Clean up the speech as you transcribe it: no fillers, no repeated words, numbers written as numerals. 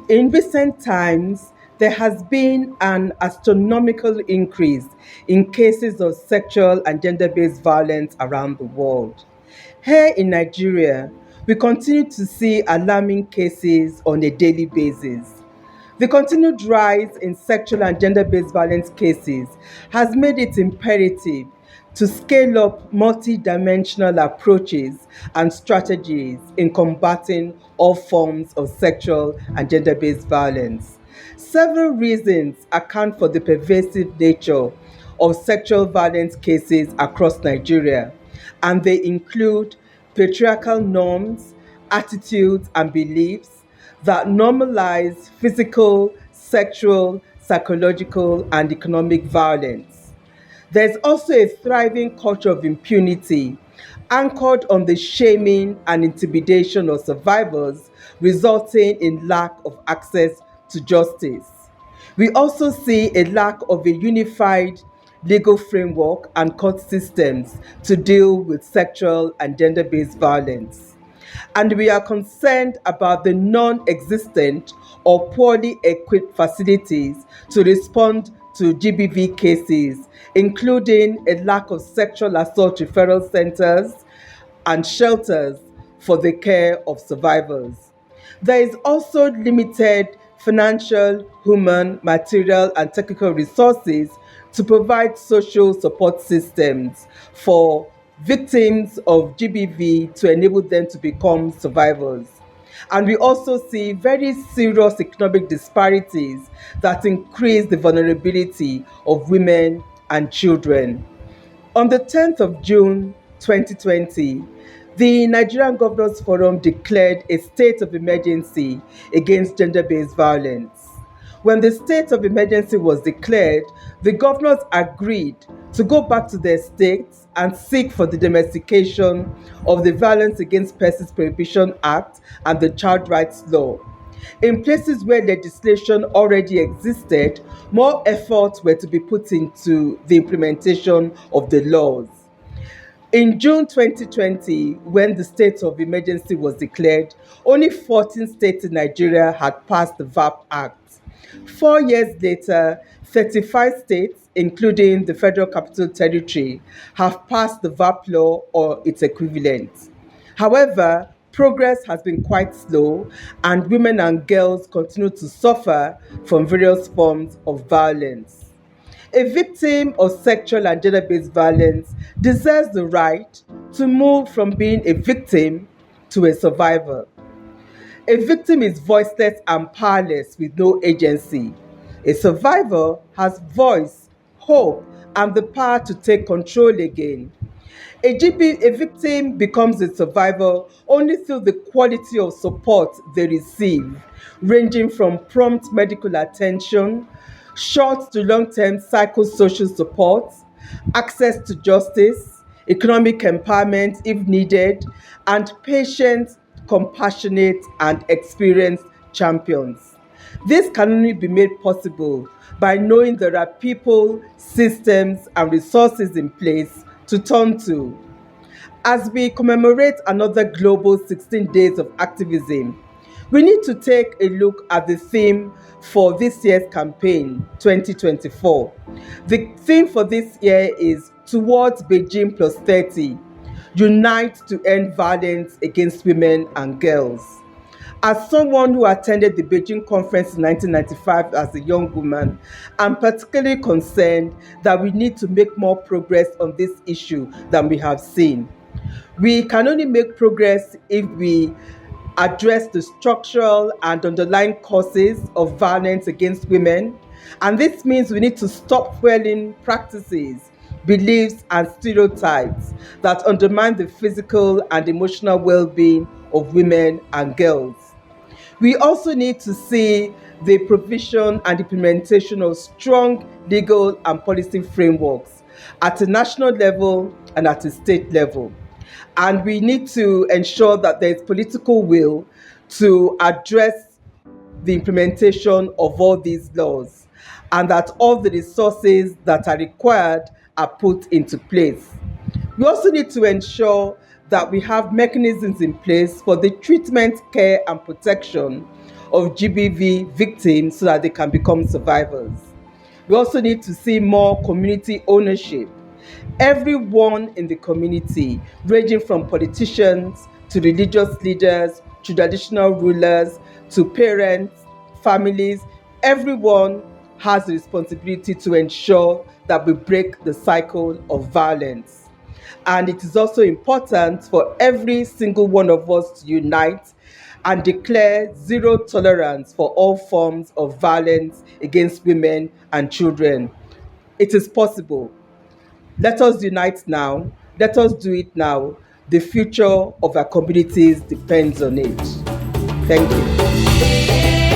In recent times, there has been an astronomical increase in cases of sexual and gender based violence around the world. Here in Nigeria, we continue to see alarming cases on a daily basis. The continued rise in sexual and gender based violence cases has made it imperative to scale up multi-dimensional approaches and strategies in combating all forms of sexual and gender based violence. Several reasons account for the pervasive nature of sexual violence cases across Nigeria, and they include patriarchal norms, attitudes, and beliefs that normalize physical, sexual, psychological, and economic violence. There's also a thriving culture of impunity anchored on the shaming and intimidation of survivors, resulting in lack of access to justice. We also see a lack of a unified legal framework and court systems to deal with sexual and gender based violence. And we are concerned about the non existent or poorly equipped facilities to respond to GBV cases, including a lack of sexual assault referral centers and shelters for the care of survivors. There is also limited financial, human, material, and technical resources to provide social support systems for victims of GBV to enable them to become survivors. And we also see very serious economic disparities that increase the vulnerability of women and children. On the 10th of June 2020, the Nigerian Governors Forum declared a state of emergency against gender based violence. When the state of emergency was declared, the governors agreed to go back to their states and seek for the domestication of the Violence Against Persons Prohibition Act and the Child Rights Law. In places where legislation already existed, more efforts were to be put into the implementation of the laws. In June 2020, when the state of emergency was declared, only 14 states in Nigeria had passed the VAP Act. 4 years later, 35 states, including the Federal Capital Territory, have passed the VAP law or its equivalent. However, progress has been quite slow, and women and girls continue to suffer from various forms of violence. A victim of sexual and gender based violence deserves the right to move from being a victim to a survivor. A victim is voiceless and powerless with no agency. A survivor has voice, hope, and the power to take control again. A victim becomes a survivor only through the quality of support they receive, ranging from prompt medical attention, short to long-term psychosocial support, access to justice, economic empowerment if needed, and patient, compassionate, and experienced champions. This can only be made possible by knowing there are people, systems, and resources in place to turn to. As we commemorate another global 16 days of activism, we need to take a look at the theme for this year's campaign, 2024. The theme for this year is Towards Beijing Plus 30, Unite to End Violence Against Women and Girls. As someone who attended the Beijing conference in 1995 as a young woman, I'm particularly concerned that we need to make more progress on this issue than we have seen. We can only make progress if we address the structural and underlying causes of violence against women. And this means we need to stop fueling practices, beliefs, and stereotypes that undermine the physical and emotional well-being of women and girls. We also need to see the provision and implementation of strong legal and policy frameworks at a national level and at a state level. And we need to ensure that there is political will to address the implementation of all these laws and that all the resources that are required are put into place. We also need to ensure that we have mechanisms in place for the treatment, care, and protection of GBV victims so that they can become survivors. We also need to see more community ownership. Everyone in the community, ranging from politicians to religious leaders, to traditional rulers, to parents, families, everyone has the responsibility to ensure that we break the cycle of violence. And it is also important for every single one of us to unite and declare zero tolerance for all forms of violence against women and children. It is possible. Let us unite now. Let us do it now. The future of our communities depends on it. Thank you.